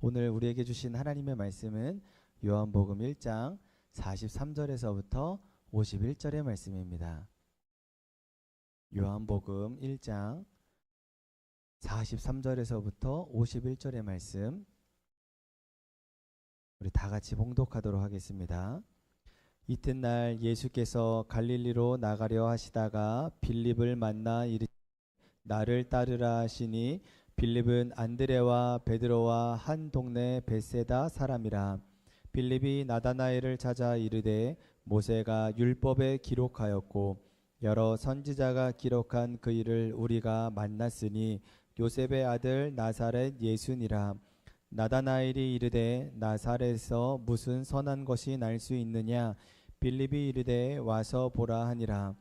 오늘 우리에게 주신 하나님의 말씀은 요한복음 1장 43절에서부터 51절의 말씀입니다. 요한복음 1장 43절에서부터 51절의 말씀 우리 다 같이 봉독하도록 하겠습니다. 이튿날 예수께서 갈릴리로 나가려 하시다가 빌립을 만나 이르시되 나를 따르라 하시니 빌립은 안드레와 베드로와 한 동네 벳세다 사람이라. 빌립이 나다나엘을 찾아 이르되 모세가 율법에 기록하였고 여러 선지자가 기록한 그 일을 우리가 만났으니 요셉의 아들 나사렛 예수니라. 나다나엘이 이르되 나사렛에서 무슨 선한 것이 날 수 있느냐. 빌립이 이르되 와서 보라 하니라.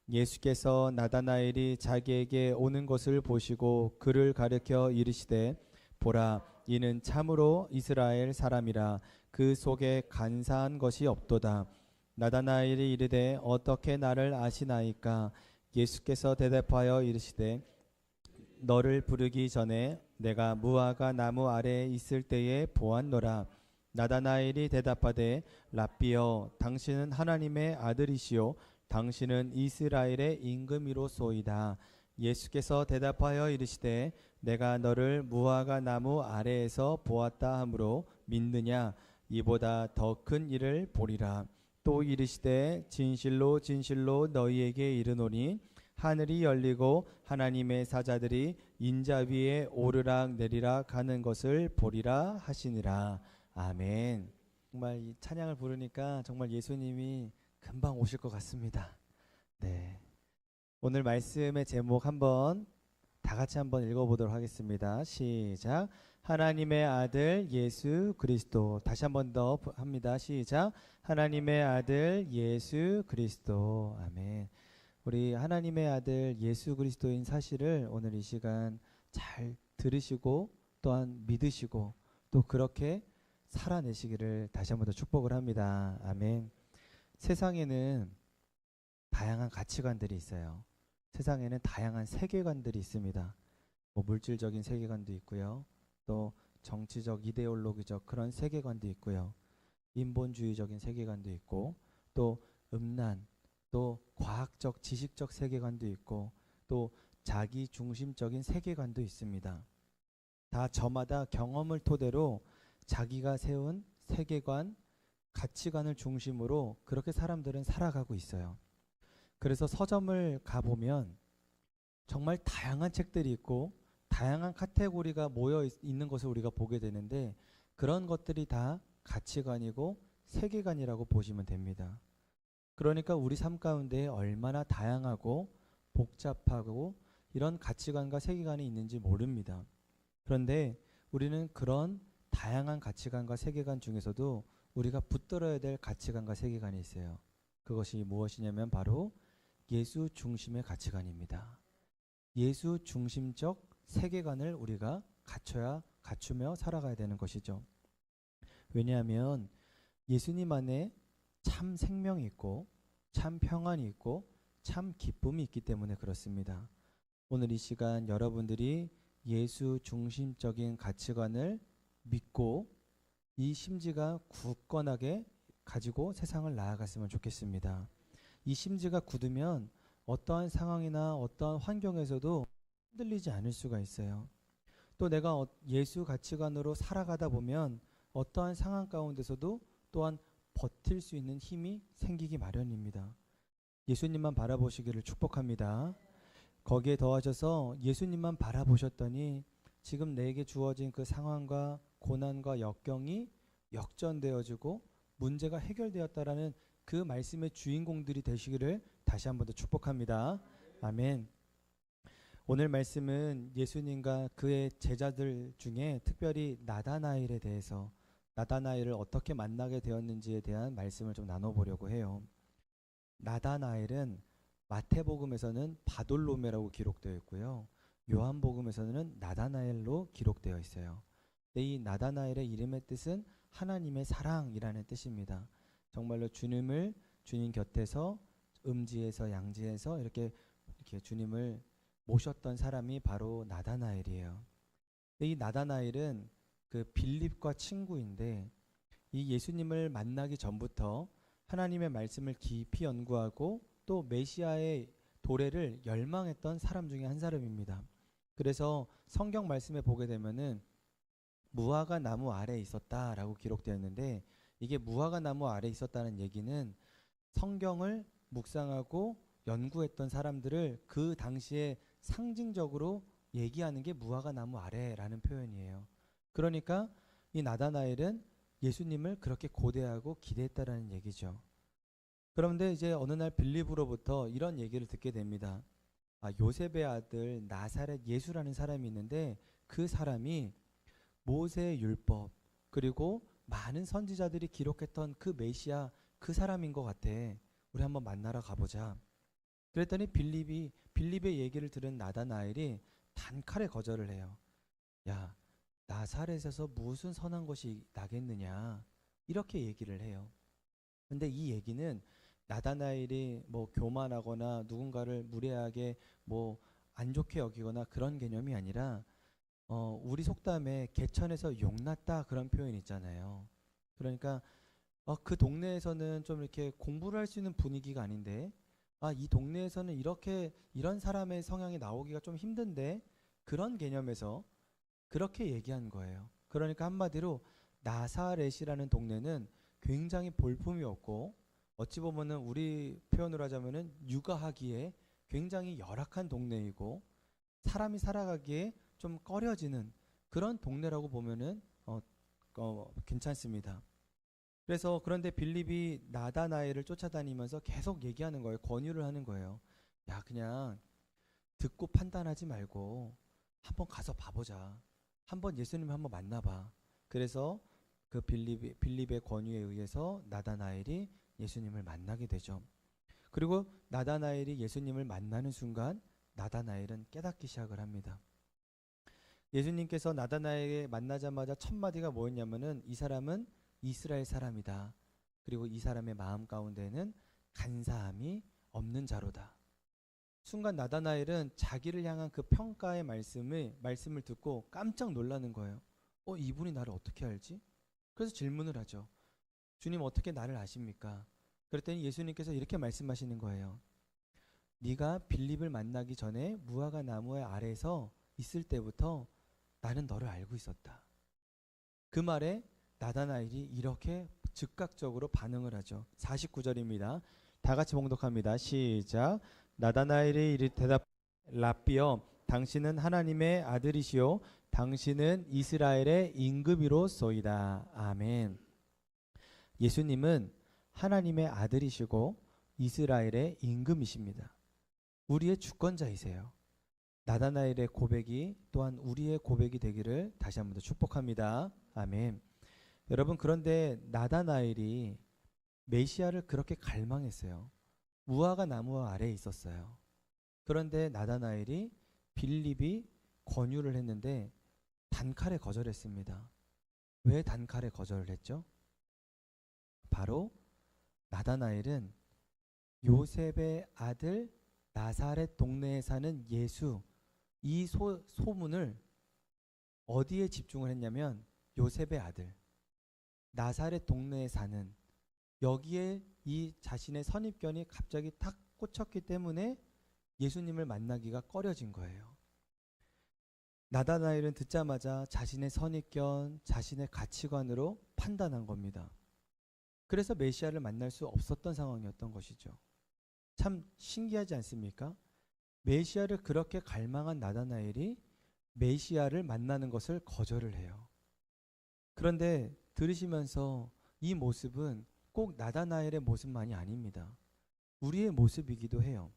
예수께서 나다나엘이 자기에게 오는 것을 보시고 그를 가리켜 이르시되 보라, 이는 참으로 이스라엘 사람이라. 그 속에 간사한 것이 없도다. 나다나엘이 이르되 어떻게 나를 아시나이까. 예수께서 대답하여 이르시되 너를 부르기 전에 내가 무화과 나무 아래에 있을 때에 보았노라. 나다나엘이 대답하되 랍비여, 당신은 하나님의 아들이시요 당신은 이스라엘의 임금이로소이다. 예수께서 대답하여 이르시되 내가 너를 무화과 나무 아래에서 보았다 하므로 믿느냐. 이보다 더 큰 일을 보리라. 또 이르시되 진실로 진실로 너희에게 이르노니 하늘이 열리고 하나님의 사자들이 인자 위에 오르락 내리락 하는 것을 보리라 하시니라. 아멘. 정말 이 찬양을 부르니까 정말 예수님이 금방 오실 것 같습니다. 네. 오늘 말씀의 제목 한번 다 같이 한번 읽어보도록 하겠습니다. 시작. 하나님의 아들 예수 그리스도. 다시 한번 더 합니다. 시작. 하나님의 아들 예수 그리스도. 아멘. 우리 하나님의 아들 예수 그리스도인 사실을 오늘 이 시간 잘 들으시고 또한 믿으시고 또 그렇게 살아내시기를 다시 한번 더 축복을 합니다. 아멘. 세상에는 다양한 가치관들이 있어요. 세상에는 다양한 세계관들이 있습니다. 물질적인 세계관도 있고요. 또 정치적, 이데올로기적 그런 세계관도 있고요. 인본주의적인 세계관도 있고 또 음란, 또 과학적, 지식적 세계관도 있고 또 자기 중심적인 세계관도 있습니다. 다 저마다 경험을 토대로 자기가 세운 세계관, 가치관을 중심으로 그렇게 사람들은 살아가고 있어요. 그래서 서점을 가보면 정말 다양한 책들이 있고 다양한 카테고리가 모여 있는 것을 우리가 보게 되는데 그런 것들이 다 가치관이고 세계관이라고 보시면 됩니다. 그러니까 우리 삶 가운데 얼마나 다양하고 복잡하고 이런 가치관과 세계관이 있는지 모릅니다. 그런데 우리는 그런 다양한 가치관과 세계관 중에서도 우리가 붙들어야 될 가치관과 세계관이 있어요. 그것이 무엇이냐면 바로 예수 중심의 가치관입니다. 예수 중심적 세계관을 우리가 갖추며 살아가야 되는 것이죠. 왜냐하면 예수님 안에 참 생명이 있고 참 평안이 있고 참 기쁨이 있기 때문에 그렇습니다. 오늘 이 시간 여러분들이 예수 중심적인 가치관을 믿고 이 심지가 굳건하게 가지고 세상을 나아갔으면 좋겠습니다. 이 심지가 굳으면 어떠한 상황이나 어떠한 환경에서도 흔들리지 않을 수가 있어요. 또 내가 예수 가치관으로 살아가다 보면 어떠한 상황 가운데서도 또한 버틸 수 있는 힘이 생기기 마련입니다. 예수님만 바라보시기를 축복합니다. 거기에 더하셔서 예수님만 바라보셨더니 지금 내게 주어진 그 상황과 고난과 역경이 역전되어지고 문제가 해결되었다라는 그 말씀의 주인공들이 되시기를 다시 한번 더 축복합니다. 아멘. 오늘 말씀은 예수님과 그의 제자들 중에 특별히 나다나엘에 대해서 나다나엘을 어떻게 만나게 되었는지에 대한 말씀을 좀 나눠보려고 해요. 나다나엘은 마태복음에서는 바돌로메라고 기록되어 있고요. 요한복음에서는 나다나엘로 기록되어 있어요. 이 나다나엘의 이름의 뜻은 하나님의 사랑이라는 뜻입니다. 정말로 주님 곁에서 음지에서 양지에서 이렇게 주님을 모셨던 사람이 바로 나다나엘이에요. 이 나다나엘은 그 빌립과 친구인데 이 예수님을 만나기 전부터 하나님의 말씀을 깊이 연구하고 또 메시아의 도래를 열망했던 사람 중에 한 사람입니다. 그래서 성경 말씀에 보게 되면은 무화과 나무 아래에 있었다라고 기록되어 있는데 이게 무화과 나무 아래에 있었다는 얘기는 성경을 묵상하고 연구했던 사람들을 그 당시에 상징적으로 얘기하는 게 무화과 나무 아래라는 표현이에요. 그러니까 이 나다나엘은 예수님을 그렇게 고대하고 기대했다라는 얘기죠. 그런데 이제 어느 날 빌립으로부터 이런 얘기를 듣게 됩니다. 요셉의 아들 나사렛 예수라는 사람이 있는데 그 사람이 모세의 율법 그리고 많은 선지자들이 기록했던 그 메시아 그 사람인 것 같아. 우리 한번 만나러 가보자. 그랬더니 빌립의 얘기를 들은 나다나엘이 단칼에 거절을 해요. 야, 나사렛에서 무슨 선한 것이 나겠느냐 이렇게 얘기를 해요. 근데 이 얘기는 나다나엘이 뭐 교만하거나 누군가를 무례하게 뭐 안 좋게 여기거나 그런 개념이 아니라 우리 속담에 개천에서 용났다 그런 표현 있잖아요. 그러니까 그 동네에서는 좀 이렇게 공부를 할 수 있는 분위기가 아닌데 이 동네에서는 이렇게 이런 사람의 성향이 나오기가 좀 힘든데 그런 개념에서 그렇게 얘기한 거예요. 그러니까 한마디로 나사렛이라는 동네는 굉장히 볼품이 없고 어찌 보면은 우리 표현으로 하자면은 육아하기에 굉장히 열악한 동네이고 사람이 살아가기에 좀 꺼려지는 그런 동네라고 보면은 괜찮습니다. 그래서 그런데 빌립이 나다나엘을 쫓아다니면서 계속 얘기하는 거예요. 권유를 하는 거예요. 야, 그냥 듣고 판단하지 말고 한번 가서 봐보자. 한번 예수님 한번 만나봐. 그래서 그 빌립의 권유에 의해서 나다나엘이 예수님을 만나게 되죠. 그리고 나다나엘이 예수님을 만나는 순간 나다나엘은 깨닫기 시작을 합니다. 예수님께서 나다나엘에 만나자마자 첫 마디가 뭐였냐면은 이 사람은 이스라엘 사람이다. 그리고 이 사람의 마음 가운데는 간사함이 없는 자로다. 순간 나다나엘은 자기를 향한 그 평가의 말씀을 듣고 깜짝 놀라는 거예요. 이분이 나를 어떻게 알지? 그래서 질문을 하죠. 주님 어떻게 나를 아십니까? 그랬더니 예수님께서 이렇게 말씀하시는 거예요. 네가 빌립을 만나기 전에 무화과 나무의 아래에서 있을 때부터 나는 너를 알고 있었다. 그 말에 나다나엘이 이렇게 즉각적으로 반응을 하죠. 49절입니다. 다 같이 봉독합니다. 시작. 나다나엘이 이르 대답 라삐여 당신은 하나님의 아들이시요 당신은 이스라엘의 임금이로소이다. 아멘. 예수님은 하나님의 아들이시고 이스라엘의 임금이십니다. 우리의 주권자이세요. 나다나엘의 고백이 또한 우리의 고백이 되기를 다시 한번 더 축복합니다. 아멘. 여러분 그런데 나다나엘이 메시아를 그렇게 갈망했어요. 무화과 나무 아래에 있었어요. 그런데 나다나엘이 빌립이 권유를 했는데 단칼에 거절했습니다. 왜 단칼에 거절을 했죠? 바로 나다나엘은 요셉의 아들 나사렛 동네에 사는 예수 이 소문을 어디에 집중을 했냐면 요셉의 아들 나사렛 동네에 사는 여기에 이 자신의 선입견이 갑자기 탁 꽂혔기 때문에 예수님을 만나기가 꺼려진 거예요. 나다나엘은 듣자마자 자신의 선입견, 자신의 가치관으로 판단한 겁니다. 그래서 메시아를 만날 수 없었던 상황이었던 것이죠. 참 신기하지 않습니까? 메시아를 그렇게 갈망한 나다나엘이 메시아를 만나는 것을 거절을 해요. 그런데 들으시면서 이 모습은 꼭 나다나엘의 모습만이 아닙니다. 우리의 모습이기도 해요.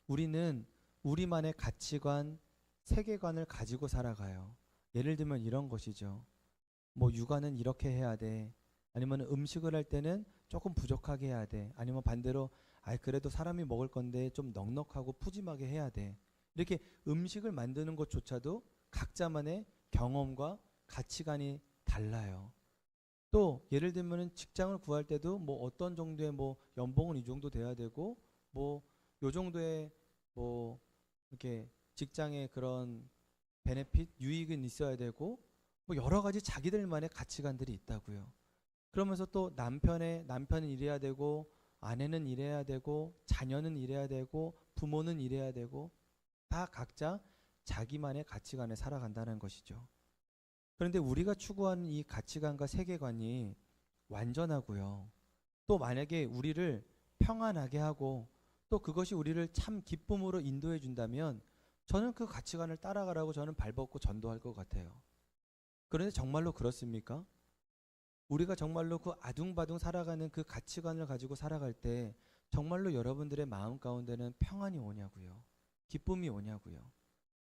우리는 우리만의 가치관, 세계관을 가지고 살아가요. 예를 들면 이런 것이죠. 육아는 이렇게 해야 돼. 아니면 음식을 할 때는 조금 부족하게 해야 돼. 아니면 반대로 그래도 사람이 먹을 건데 좀 넉넉하고 푸짐하게 해야 돼. 이렇게 음식을 만드는 것조차도 각자만의 경험과 가치관이 달라요. 또 예를 들면 직장을 구할 때도 어떤 정도의 연봉은 이 정도 돼야 되고 요 정도의 이렇게 직장의 그런 베네핏 유익은 있어야 되고 뭐 여러 가지 자기들만의 가치관들이 있다고요. 그러면서 또 남편은 일해야 되고 아내는 일해야 되고 자녀는 일해야 되고 부모는 일해야 되고 다 각자 자기만의 가치관에 살아간다는 것이죠. 그런데 우리가 추구하는 이 가치관과 세계관이 완전하고요. 또 만약에 우리를 평안하게 하고 또 그것이 우리를 참 기쁨으로 인도해 준다면 저는 그 가치관을 따라가라고 저는 발벗고 전도할 것 같아요. 그런데 정말로 그렇습니까? 우리가 정말로 그 아둥바둥 살아가는 그 가치관을 가지고 살아갈 때 정말로 여러분들의 마음 가운데는 평안이 오냐고요. 기쁨이 오냐고요.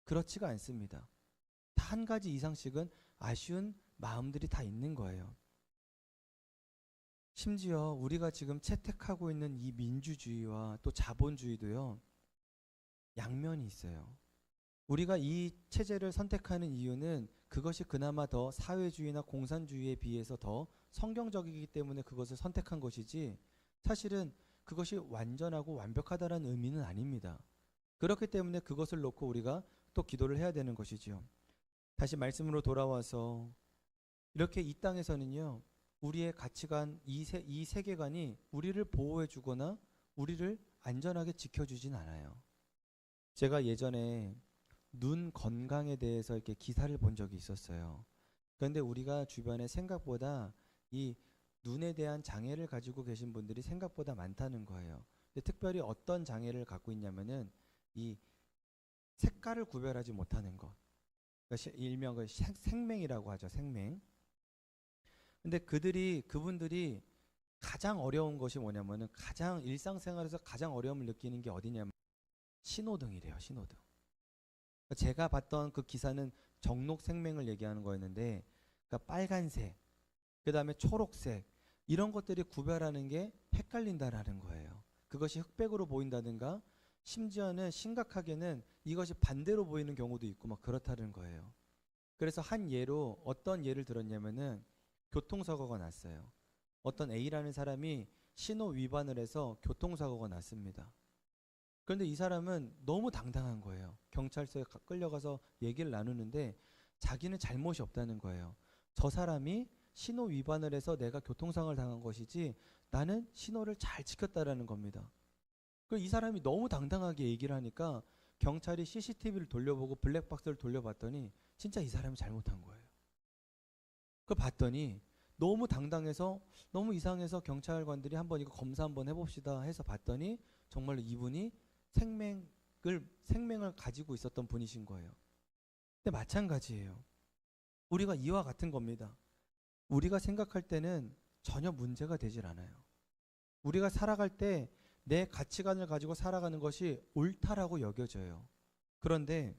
그렇지가 않습니다. 다 한 가지 이상씩은 아쉬운 마음들이 다 있는 거예요. 심지어 우리가 지금 채택하고 있는 이 민주주의와 또 자본주의도요, 양면이 있어요. 우리가 이 체제를 선택하는 이유는 그것이 그나마 더 사회주의나 공산주의에 비해서 더 성경적이기 때문에 그것을 선택한 것이지 사실은 그것이 완전하고 완벽하다는 의미는 아닙니다. 그렇기 때문에 그것을 놓고 우리가 또 기도를 해야 되는 것이지요. 다시 말씀으로 돌아와서 이렇게 이 땅에서는요, 우리의 가치관, 이 세계관이 우리를 보호해 주거나 우리를 안전하게 지켜주진 않아요. 제가 예전에 눈 건강에 대해서 이렇게 기사를 본 적이 있었어요. 그런데 우리가 주변에 생각보다 이 눈에 대한 장애를 가지고 계신 분들이 생각보다 많다는 거예요. 근데 특별히 어떤 장애를 갖고 있냐면은 이 색깔을 구별하지 못하는 것. 그러니까 일명 생맹이라고 하죠. 생맹. 근데 그분들이 가장 어려운 것이 뭐냐면은 가장 일상생활에서 가장 어려움을 느끼는 게 어디냐면 신호등이래요. 신호등. 제가 봤던 그 기사는 정록 생맹을 얘기하는 거였는데, 그러니까 빨간색, 그 다음에 초록색 이런 것들이 구별하는 게 헷갈린다라는 거예요. 그것이 흑백으로 보인다든가 심지어는 심각하게는 이것이 반대로 보이는 경우도 있고 막 그렇다는 거예요. 그래서 한 예로 어떤 예를 들었냐면은 교통사고가 났어요. 어떤 A라는 사람이 신호 위반을 해서 교통사고가 났습니다. 그런데 이 사람은 너무 당당한 거예요. 경찰서에 끌려가서 얘기를 나누는데 자기는 잘못이 없다는 거예요. 저 사람이 신호 위반을 해서 내가 교통상을 당한 것이지 나는 신호를 잘 지켰다라는 겁니다. 이 사람이 너무 당당하게 얘기를 하니까 경찰이 CCTV를 돌려보고 블랙박스를 돌려봤더니 진짜 이 사람이 잘못한 거예요. 그걸 봤더니 너무 당당해서 너무 이상해서 경찰관들이 한번 이거 검사 한번 해봅시다 해서 봤더니 정말로 이분이 생명을 가지고 있었던 분이신 거예요. 근데 마찬가지예요. 우리가 이와 같은 겁니다. 우리가 생각할 때는 전혀 문제가 되질 않아요. 우리가 살아갈 때 내 가치관을 가지고 살아가는 것이 옳다라고 여겨져요. 그런데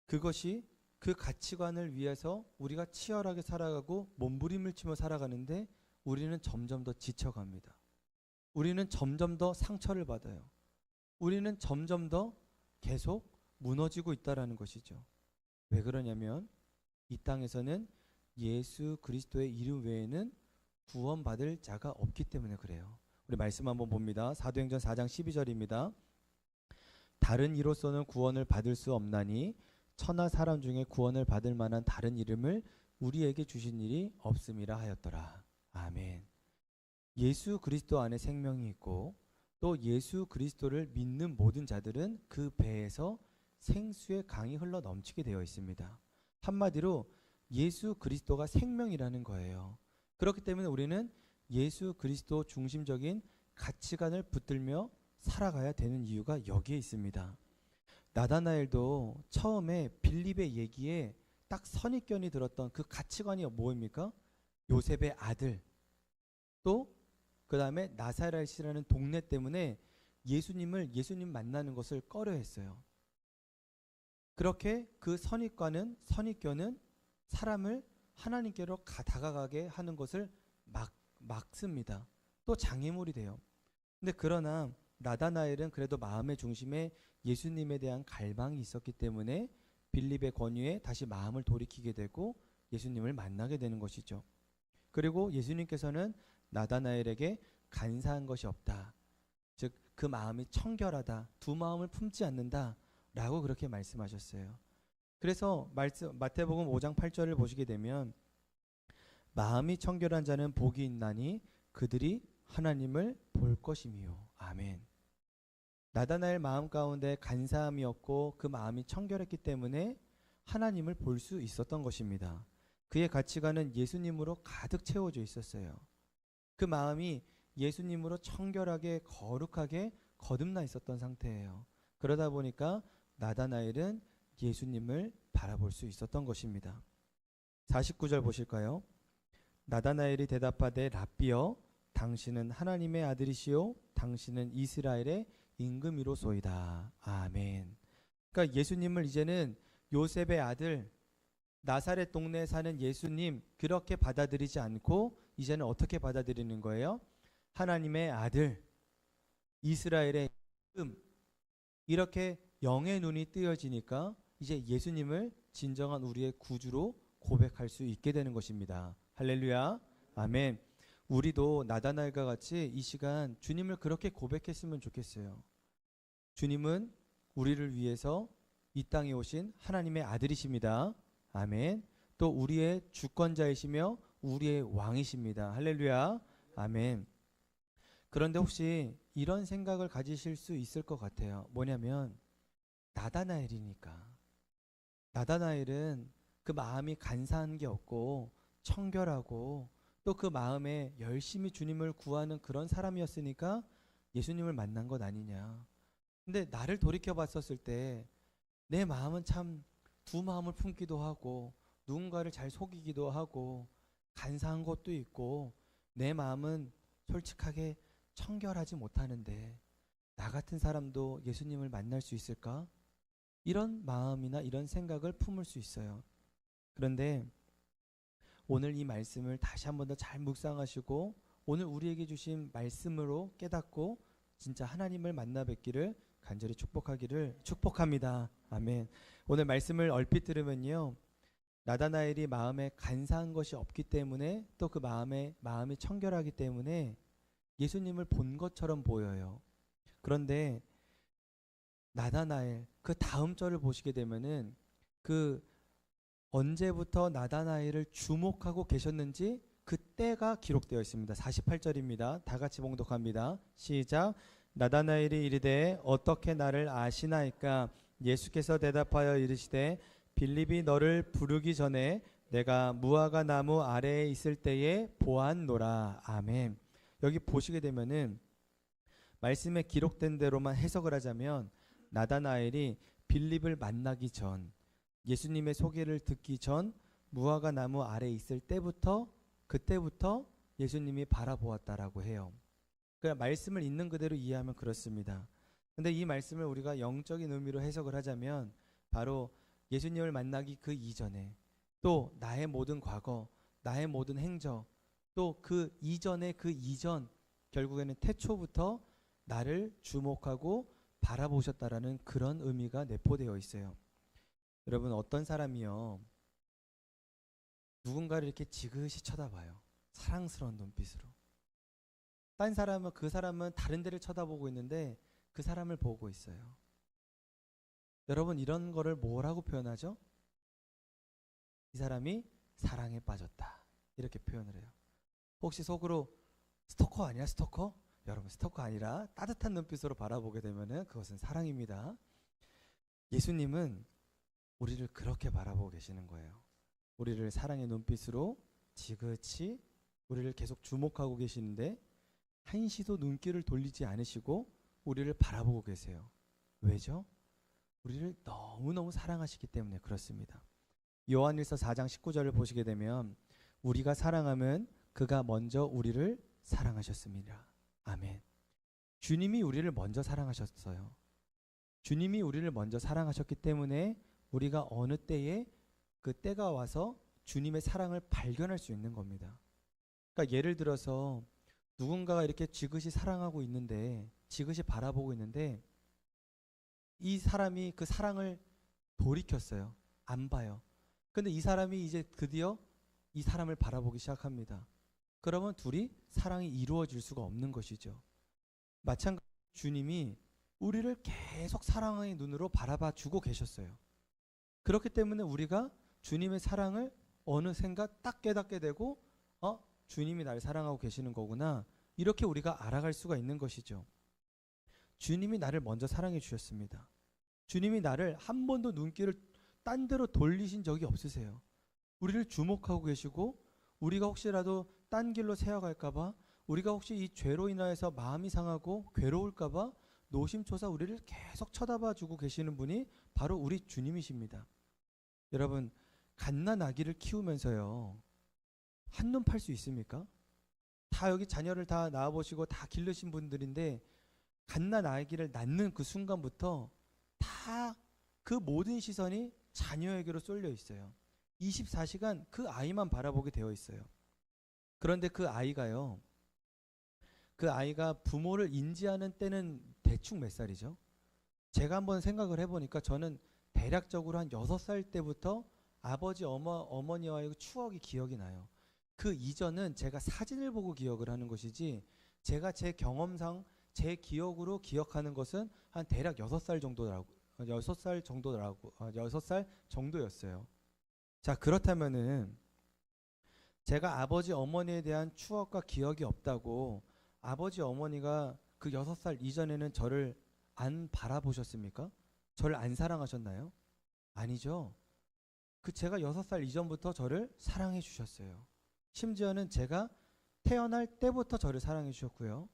그것이 그 가치관을 위해서 우리가 치열하게 살아가고 몸부림을 치며 살아가는데 우리는 점점 더 지쳐갑니다. 우리는 점점 더 상처를 받아요. 우리는 점점 더 계속 무너지고 있다라는 것이죠. 왜 그러냐면 이 땅에서는 예수 그리스도의 이름 외에는 구원받을 자가 없기 때문에 그래요. 우리 말씀 한번 봅니다. 사도행전 4장 12절입니다. 다른 이로서는 구원을 받을 수 없나니 천하 사람 중에 구원을 받을 만한 다른 이름을 우리에게 주신 일이 없음이라 하였더라. 아멘. 예수 그리스도 안에 생명이 있고 또 예수 그리스도를 믿는 모든 자들은 그 배에서 생수의 강이 흘러 넘치게 되어 있습니다. 한마디로 예수 그리스도가 생명이라는 거예요. 그렇기 때문에 우리는 예수 그리스도 중심적인 가치관을 붙들며 살아가야 되는 이유가 여기에 있습니다. 나다나엘도 처음에 빌립의 얘기에 딱 선입견이 들었던 그 가치관이 뭐입니까? 요셉의 아들, 또 그 다음에 나사렛이라는 동네 때문에 예수님 만나는 것을 꺼려했어요. 그렇게 그 선입견은 사람을 하나님께로 다가가게 하는 것을 막습니다. 또 장애물이 돼요. 근데 그러나 나다나엘은 그래도 마음의 중심에 예수님에 대한 갈망이 있었기 때문에 빌립의 권유에 다시 마음을 돌이키게 되고 예수님을 만나게 되는 것이죠. 그리고 예수님께서는 나다나엘에게 간사한 것이 없다. 즉 그 마음이 청결하다. 두 마음을 품지 않는다. 라고 그렇게 말씀하셨어요. 그래서 마태복음 5장 8절을 보시게 되면 마음이 청결한 자는 복이 있나니 그들이 하나님을 볼 것임이요. 아멘. 나다나엘 마음 가운데 간사함이 없고 그 마음이 청결했기 때문에 하나님을 볼 수 있었던 것입니다. 그의 가치관은 예수님으로 가득 채워져 있었어요. 그 마음이 예수님으로 청결하게 거룩하게 거듭나 있었던 상태예요. 그러다 보니까 나다나엘은 예수님을 바라볼 수 있었던 것입니다. 49절 보실까요? 나다나엘이 대답하되 랍비여 당신은 하나님의 아들이시요 당신은 이스라엘의 임금이로소이다. 아멘. 그러니까 예수님을 이제는 요셉의 아들 나사렛 동네에 사는 예수님 그렇게 받아들이지 않고 이제는 어떻게 받아들이는 거예요? 하나님의 아들 이스라엘의 임금. 이렇게 영의 눈이 뜨여지니까 이제 예수님을 진정한 우리의 구주로 고백할 수 있게 되는 것입니다. 할렐루야. 아멘. 우리도 나다나엘과 같이 이 시간 주님을 그렇게 고백했으면 좋겠어요. 주님은 우리를 위해서 이 땅에 오신 하나님의 아들이십니다. 아멘. 또 우리의 주권자이시며 우리의 왕이십니다. 할렐루야. 아멘. 그런데 혹시 이런 생각을 가지실 수 있을 것 같아요. 뭐냐면 나다나엘이니까. 나다나엘은 그 마음이 간사한 게 없고 청결하고 또 그 마음에 열심히 주님을 구하는 그런 사람이었으니까 예수님을 만난 것 아니냐. 근데 나를 돌이켜 봤었을 때 내 마음은 참 두 마음을 품기도 하고 누군가를 잘 속이기도 하고 간사한 것도 있고 내 마음은 솔직하게 청결하지 못하는데 나 같은 사람도 예수님을 만날 수 있을까? 이런 마음이나 이런 생각을 품을 수 있어요. 그런데 오늘 이 말씀을 다시 한 번 더 잘 묵상하시고 오늘 우리에게 주신 말씀으로 깨닫고 진짜 하나님을 만나 뵙기를 간절히 축복합니다. 아멘. 오늘 말씀을 얼핏 들으면요. 나다나엘이 마음에 간사한 것이 없기 때문에 또 그 마음이 청결하기 때문에 예수님을 본 것처럼 보여요. 그런데 나다나엘 그 다음 절을 보시게 되면은 그 언제부터 나다나엘을 주목하고 계셨는지 그 때가 기록되어 있습니다. 48절입니다. 다 같이 봉독합니다. 시작. 나다나엘이 이르되 어떻게 나를 아시나이까? 예수께서 대답하여 이르시되 빌립이 너를 부르기 전에 내가 무화과 나무 아래에 있을 때에 보았노라. 아멘. 여기 보시게 되면은 말씀에 기록된 대로만 해석을 하자면 나다나엘이 빌립을 만나기 전 예수님의 소개를 듣기 전 무화과 나무 아래에 있을 때부터 그때부터 예수님이 바라보았다라고 해요. 그냥 말씀을 있는 그대로 이해하면 그렇습니다. 근데 이 말씀을 우리가 영적인 의미로 해석을 하자면 바로 예수님을 만나기 그 이전에 또 나의 모든 과거, 나의 모든 행적, 또 그 이전의 그 이전 결국에는 태초부터 나를 주목하고 바라보셨다라는 그런 의미가 내포되어 있어요. 여러분 어떤 사람이요 누군가를 이렇게 지그시 쳐다봐요. 사랑스러운 눈빛으로. 딴 사람은 그 사람은 다른 데를 쳐다보고 있는데 그 사람을 보고 있어요. 여러분 이런 거를 뭐라고 표현하죠? 이 사람이 사랑에 빠졌다. 이렇게 표현을 해요. 혹시 속으로 스토커 아니야 스토커? 여러분 스토커 아니라 따뜻한 눈빛으로 바라보게 되면은 그것은 사랑입니다. 예수님은 우리를 그렇게 바라보고 계시는 거예요. 우리를 사랑의 눈빛으로 지그치 우리를 계속 주목하고 계시는데 한시도 눈길을 돌리지 않으시고 우리를 바라보고 계세요. 왜죠? 우리를 너무너무 사랑하시기 때문에 그렇습니다. 요한일서 4장 19절을 보시게 되면 우리가 사랑하면 그가 먼저 우리를 사랑하셨습니다. 아멘. 주님이 우리를 먼저 사랑하셨어요. 주님이 우리를 먼저 사랑하셨기 때문에 우리가 어느 때에 그 때가 와서 주님의 사랑을 발견할 수 있는 겁니다. 그러니까 예를 들어서 누군가가 이렇게 지그시 사랑하고 있는데 지그시 바라보고 있는데 이 사람이 그 사랑을 돌이켰어요. 안 봐요. 근데 이 사람이 이제 드디어 이 사람을 바라보기 시작합니다. 그러면 둘이 사랑이 이루어질 수가 없는 것이죠. 마찬가지로 주님이 우리를 계속 사랑의 눈으로 바라봐 주고 계셨어요. 그렇기 때문에 우리가 주님의 사랑을 어느샌가 딱 깨닫게 되고 주님이 나를 사랑하고 계시는 거구나. 이렇게 우리가 알아갈 수가 있는 것이죠. 주님이 나를 먼저 사랑해 주셨습니다. 주님이 나를 한 번도 눈길을 딴 데로 돌리신 적이 없으세요. 우리를 주목하고 계시고 우리가 혹시라도 딴 길로 새어갈까봐 우리가 혹시 이 죄로 인하여서 마음이 상하고 괴로울까봐 노심초사 우리를 계속 쳐다봐 주고 계시는 분이 바로 우리 주님이십니다. 여러분, 갓난 아기를 키우면서요, 한눈 팔 수 있습니까? 다 여기 자녀를 다 낳아보시고 다 기르신 분들인데 갓난 아기를 낳는 그 순간부터 다 그 모든 시선이 자녀에게로 쏠려 있어요. 24시간 그 아이만 바라보게 되어 있어요. 그런데 그 아이가 부모를 인지하는 때는 대충 몇 살이죠? 제가 한번 생각을 해보니까 저는 대략적으로 한 6살 때부터 아버지 어머니와의 추억이 기억이 나요. 그 이전은 제가 사진을 보고 기억을 하는 것이지 제가 제 경험상 제 기억으로 기억하는 것은 한 대략 6살 정도였어요. 자, 그렇다면은 제가 아버지 어머니에 대한 추억과 기억이 없다고 아버지 어머니가 그 6살 이전에는 저를 안 바라보셨습니까? 저를 안 사랑하셨나요? 아니죠. 제가 6살 이전부터 저를 사랑해 주셨어요. 심지어는 제가 태어날 때부터 저를 사랑해 주셨고요.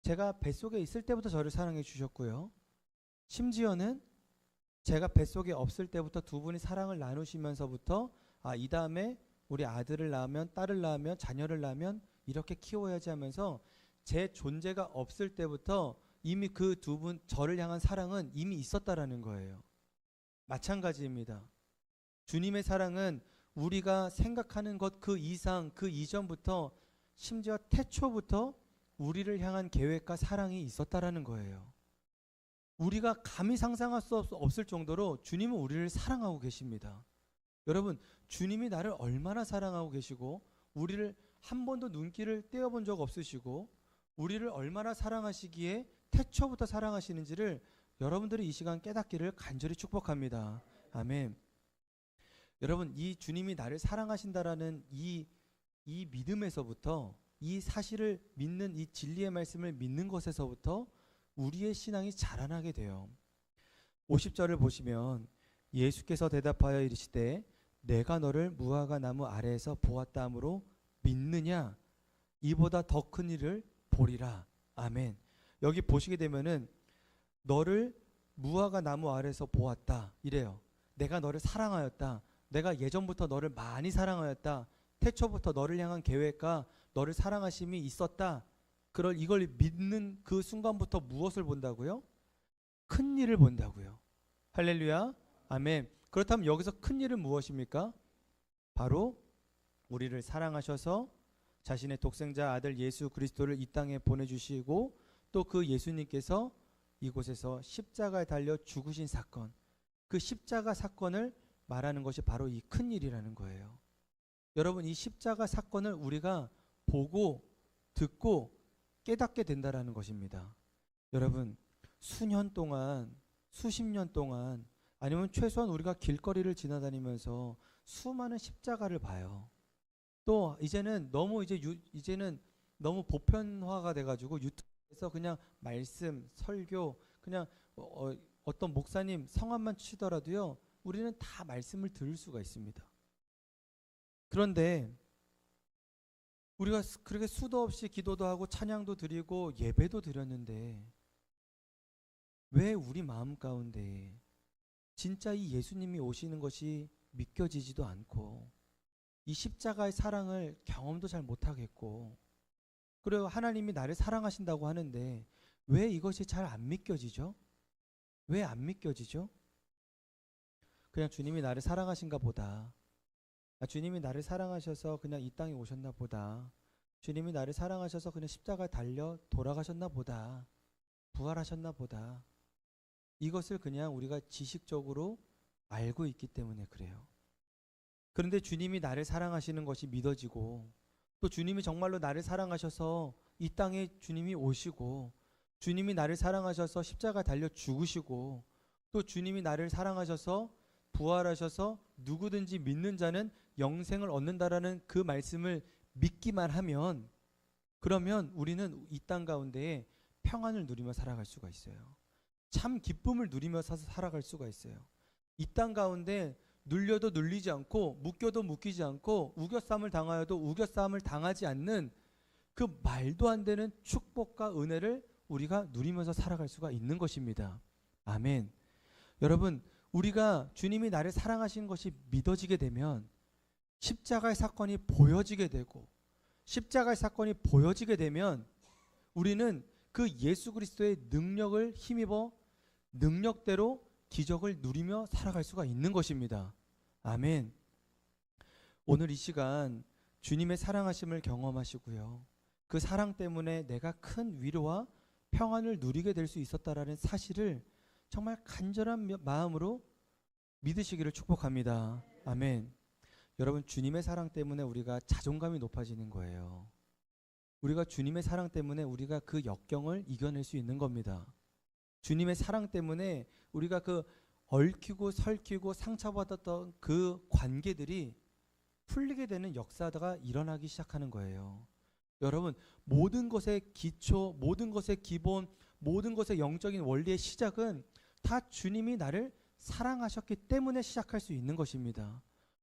제가 뱃속에 있을 때부터 저를 사랑해 주셨고요. 심지어는 제가 뱃속에 없을 때부터 두 분이 사랑을 나누시면서부터 이 다음에 우리 아들을 낳으면 딸을 낳으면 자녀를 낳으면 이렇게 키워야지 하면서 제 존재가 없을 때부터 이미 그 두 분 저를 향한 사랑은 이미 있었다라는 거예요. 마찬가지입니다. 주님의 사랑은 우리가 생각하는 것 그 이상 그 이전부터 심지어 태초부터 우리를 향한 계획과 사랑이 있었다라는 거예요. 우리가 감히 상상할 수 없을 정도로 주님은 우리를 사랑하고 계십니다. 여러분, 주님이 나를 얼마나 사랑하고 계시고 우리를 한 번도 눈길을 떼어본 적 없으시고 우리를 얼마나 사랑하시기에 태초부터 사랑하시는지를 여러분들이 이 시간 깨닫기를 간절히 축복합니다. 아멘. 여러분, 이 주님이 나를 사랑하신다라는 이 믿음에서부터 이 사실을 믿는 이 진리의 말씀을 믿는 것에서부터 우리의 신앙이 자라나게 돼요. 50절을 보시면 예수께서 대답하여 이르시되 내가 너를 무화과 나무 아래에서 보았다 하므로 믿느냐? 이보다 더 큰 일을 보리라. 아멘. 여기 보시게 되면은 너를 무화과 나무 아래에서 보았다 이래요. 내가 너를 사랑하였다. 내가 예전부터 너를 많이 사랑하였다. 태초부터 너를 향한 계획과 너를 사랑하심이 있었다. 이걸 믿는 그 순간부터 무엇을 본다고요? 큰 일을 본다고요. 할렐루야. 아멘. 그렇다면 여기서 큰 일은 무엇입니까? 바로 우리를 사랑하셔서 자신의 독생자 아들 예수 그리스도를 이 땅에 보내주시고 또 그 예수님께서 이곳에서 십자가에 달려 죽으신 사건, 그 십자가 사건을 말하는 것이 바로 이 큰 일이라는 거예요. 여러분, 이 십자가 사건을 우리가 보고 듣고 깨닫게 된다라는 것입니다. 여러분, 수년 동안, 수십 년 동안 아니면 최소한 우리가 길거리를 지나다니면서 수많은 십자가를 봐요. 또 이제는 너무 보편화가 돼가지고 유튜브에서 그냥 말씀, 설교, 그냥 어떤 목사님 성함만 치더라도요, 우리는 다 말씀을 들을 수가 있습니다. 그런데 우리가 그렇게 수도 없이 기도도 하고 찬양도 드리고 예배도 드렸는데 왜 우리 마음 가운데 진짜 이 예수님이 오시는 것이 믿겨지지도 않고 이 십자가의 사랑을 경험도 잘 못하겠고 그리고 하나님이 나를 사랑하신다고 하는데 왜 이것이 잘 안 믿겨지죠? 왜 안 믿겨지죠? 그냥 주님이 나를 사랑하신가 보다. 주님이 나를 사랑하셔서 그냥 이 땅에 오셨나 보다. 주님이 나를 사랑하셔서 그냥 십자가에 달려 돌아가셨나 보다. 부활하셨나 보다. 이것을 그냥 우리가 지식적으로 알고 있기 때문에 그래요. 그런데 주님이 나를 사랑하시는 것이 믿어지고 또 주님이 정말로 나를 사랑하셔서 이 땅에 주님이 오시고 주님이 나를 사랑하셔서 십자가에 달려 죽으시고 또 주님이 나를 사랑하셔서 부활하셔서 누구든지 믿는 자는 영생을 얻는다라는 그 말씀을 믿기만 하면, 그러면 우리는 이 땅 가운데에 평안을 누리며 살아갈 수가 있어요. 참 기쁨을 누리며 살아갈 수가 있어요. 이 땅 가운데 눌려도 눌리지 않고 묶여도 묶이지 않고 우겨싸움을 당하여도 우겨싸움을 당하지 않는 그 말도 안 되는 축복과 은혜를 우리가 누리면서 살아갈 수가 있는 것입니다. 아멘. 여러분, 우리가 주님이 나를 사랑하시는 것이 믿어지게 되면 십자가의 사건이 보여지게 되고, 십자가의 사건이 보여지게 되면 우리는 그 예수 그리스도의 능력을 힘입어 능력대로 기적을 누리며 살아갈 수가 있는 것입니다. 아멘. 오늘 이 시간 주님의 사랑하심을 경험하시고요, 그 사랑 때문에 내가 큰 위로와 평안을 누리게 될 수 있었다라는 사실을 정말 간절한 마음으로 믿으시기를 축복합니다. 아멘. 여러분, 주님의 사랑 때문에 우리가 자존감이 높아지는 거예요. 우리가 주님의 사랑 때문에 우리가 그 역경을 이겨낼 수 있는 겁니다. 주님의 사랑 때문에 우리가 그 얽히고 설키고 상처받았던 그 관계들이 풀리게 되는 역사가 일어나기 시작하는 거예요. 여러분, 모든 것의 기초, 모든 것의 기본, 모든 것의 영적인 원리의 시작은 다 주님이 나를 사랑하셨기 때문에 시작할 수 있는 것입니다.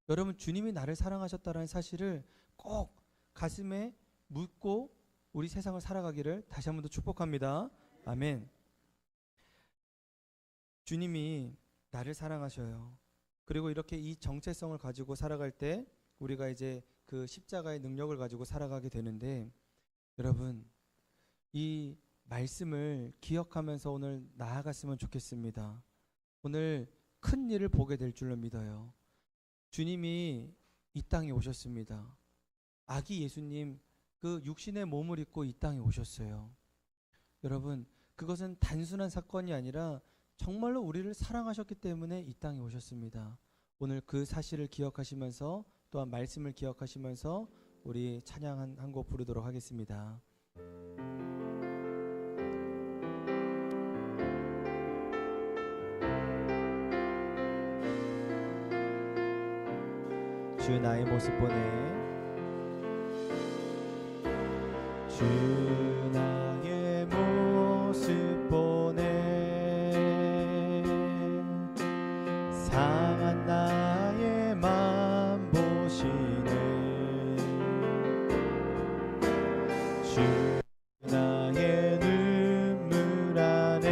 여러분, 주님이 나를 사랑하셨다는 사실을 꼭 가슴에 묻고 우리 세상을 살아가기를 다시 한 번 더 축복합니다. 아멘. 주님이 나를 사랑하셔요. 그리고 이렇게 이 정체성을 가지고 살아갈 때 우리가 이제 그 십자가의 능력을 가지고 살아가게 되는데, 여러분, 이 말씀을 기억하면서 오늘 나아갔으면 좋겠습니다. 오늘 큰 일을 보게 될 줄로 믿어요. 주님이 이 땅에 오셨습니다. 아기 예수님, 그 육신의 몸을 입고 이 땅에 오셨어요. 여러분, 그것은 단순한 사건이 아니라 정말로 우리를 사랑하셨기 때문에 이 땅에 오셨습니다. 오늘 그 사실을 기억하시면서 또한 말씀을 기억하시면서 우리 찬양 한 곡 부르도록 하겠습니다. 주 나의 모습 보내, 주 나의 모습 보내, 상한 나의 맘 보시네, 주 나의 눈물 안에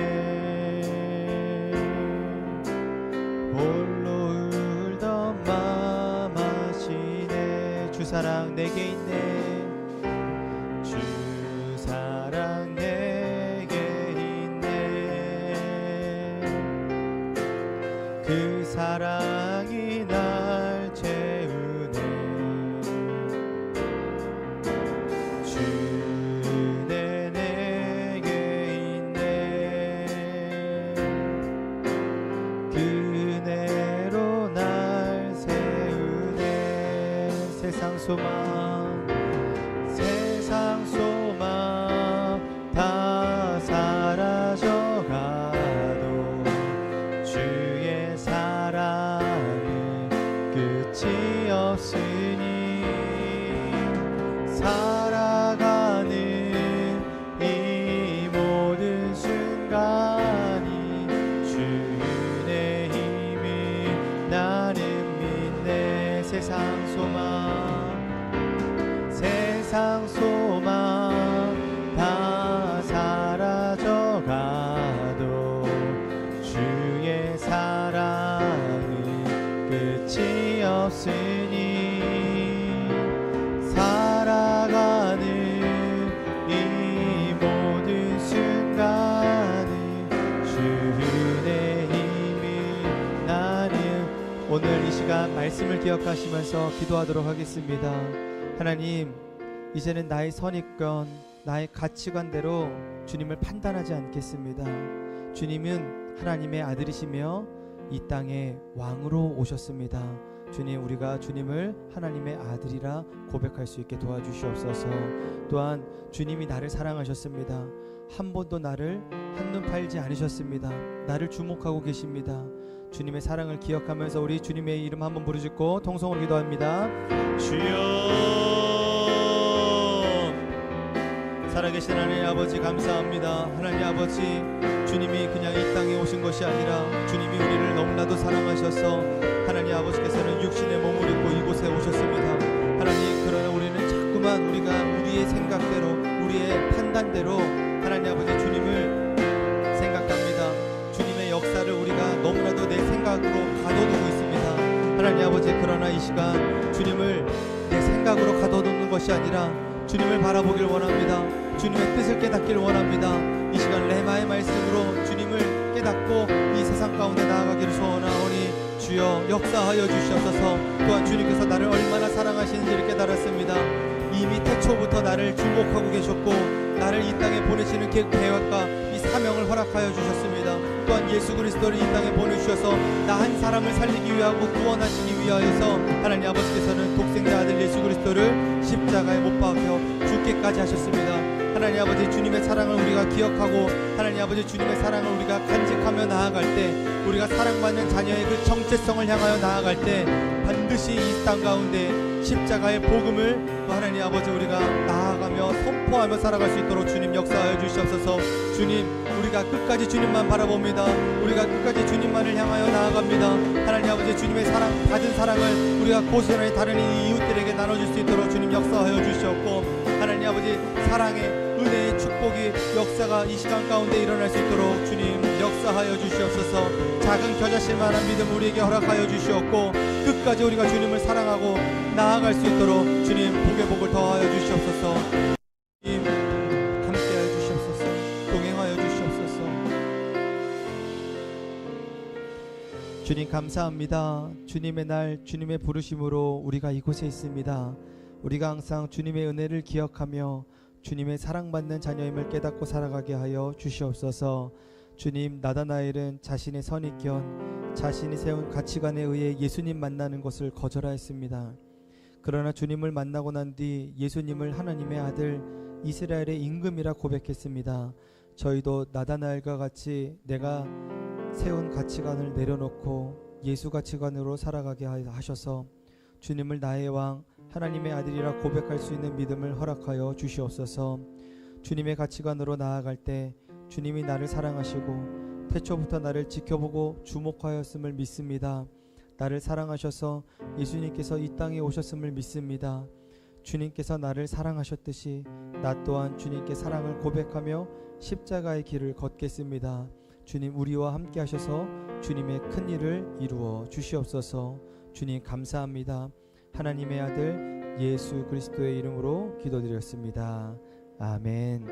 홀로 울던 맘 아시네. 주 사랑 내게 있네, 주 사랑 내게 있네, 그 사랑이 날 채우네, 주 은혜 내게 있네, 그 은혜로 날 세우네. 세상 소망, 세상 소망 다 사라져가도 주의 사랑은 끝이 없으니, 살아가는 이 모든 순간이 주의 힘이 나는 믿네. 세상 소망, 세상 소망 다 사라져가도 주의 사랑은 끝이 없으니, 살아가는 이 모든 순간은 주의 힘이 나는. 오늘 이 시간 말씀을 기억하시면서 기도하도록 하겠습니다. 하나님, 이제는 나의 선입견, 나의 가치관대로 주님을 판단하지 않겠습니다. 주님은 하나님의 아들이시며 이 땅에 왕으로 오셨습니다. 주님, 우리가 주님을 하나님의 아들이라 고백할 수 있게 도와주시옵소서. 또한 주님이 나를 사랑하셨습니다. 한 번도 나를 한눈 팔지 않으셨습니다. 나를 주목하고 계십니다. 주님의 사랑을 기억하면서 우리 주님의 이름 한번 부르짖고 통성으로 기도합니다. 주여, 살아계신 하나님 아버지 감사합니다. 하나님 아버지, 주님이 그냥 이 땅에 오신 것이 아니라 주님이 우리를 너무나도 사랑하셔서 하나님 아버지께서는 육신의 몸을 입고 이곳에 오셨습니다. 하나님, 그러나 우리는 자꾸만 우리가 우리의 생각대로 우리의 판단대로 하나님 아버지 주님을 생각합니다. 주님의 역사를 우리가 너무나도 내 생각으로 가둬두고 있습니다. 하나님 아버지, 그러나 이 시간 주님을 내 생각으로 가둬두는 것이 아니라 주님을 바라보길 원합니다. 주님의 뜻을 깨닫길 원합니다. 이 시간 레마의 말씀으로 주님을 깨닫고 이 세상 가운데 나아가기를 소원하오니 주여 역사하여 주시옵소서. 또한 주님께서 나를 얼마나 사랑하시는지를 깨달았습니다. 이미 태초부터 나를 주목하고 계셨고 나를 이 땅에 보내시는 계획과 이 사명을 허락하여 주셨습니다. 또한 예수 그리스도를 이 땅에 보내주셔서 나 한 사람을 살리기 위하고 구원하시기 위하여서 하나님 아버지께서는 독생자 아들 예수 그리스도를 십자가에 못 박혀 죽게까지 하셨습니다. 하나님 아버지, 주님의 사랑을 우리가 기억하고 하나님 아버지 주님의 사랑을 우리가 간직하며 나아갈 때, 우리가 사랑받는 자녀의 그 정체성을 향하여 나아갈 때 반드시 이 땅 가운데 십자가의 복음을 또 하나님 아버지 우리가 나아가며 선포하며 살아갈 수 있도록 주님 역사하여 주시옵소서. 주님, 우리가 끝까지 주님만 바라봅니다. 우리가 끝까지 주님만을 향하여 나아갑니다. 하나님 아버지, 주님의 사랑, 받은 사랑을 우리가 고스란히 다른 이웃들에게 나눠줄 수 있도록 주님 역사하여 주시옵고, 하나님 아버지 사랑의 은혜의 축복이 역사가 이 시간 가운데 일어날 수 있도록 주님 역사하여 주시옵소서. 작은 겨자씨만한 믿음 우리에게 허락하여 주시옵고 끝까지 우리가 주님을 사랑하고 나아갈 수 있도록 주님 복의 복을 더하여 주시옵소서. 주님 함께하여 주시옵소서. 동행하여 주시옵소서. 주님 감사합니다. 주님의 날, 주님의 부르심으로 우리가 이곳에 있습니다. 우리가 항상 주님의 은혜를 기억하며 주님의 사랑받는 자녀임을 깨닫고 살아가게 하여 주시옵소서. 주님, 나다나엘은 자신의 선입견, 자신이 세운 가치관에 의해 예수님 만나는 것을 거절하였습니다. 그러나 주님을 만나고 난 뒤 예수님을 하나님의 아들, 이스라엘의 임금이라 고백했습니다. 저희도 나다나엘과 같이 내가 세운 가치관을 내려놓고 예수 가치관으로 살아가게 하셔서 주님을 나의 왕, 하나님의 아들이라 고백할 수 있는 믿음을 허락하여 주시옵소서. 주님의 가치관으로 나아갈 때 주님이 나를 사랑하시고 태초부터 나를 지켜보고 주목하였음을 믿습니다. 나를 사랑하셔서 예수님께서 이 땅에 오셨음을 믿습니다. 주님께서 나를 사랑하셨듯이 나 또한 주님께 사랑을 고백하며 십자가의 길을 걷겠습니다. 주님, 우리와 함께 하셔서 주님의 큰 일을 이루어 주시옵소서. 주님 감사합니다. 하나님의 아들 예수 그리스도의 이름으로 기도드렸습니다. 아멘.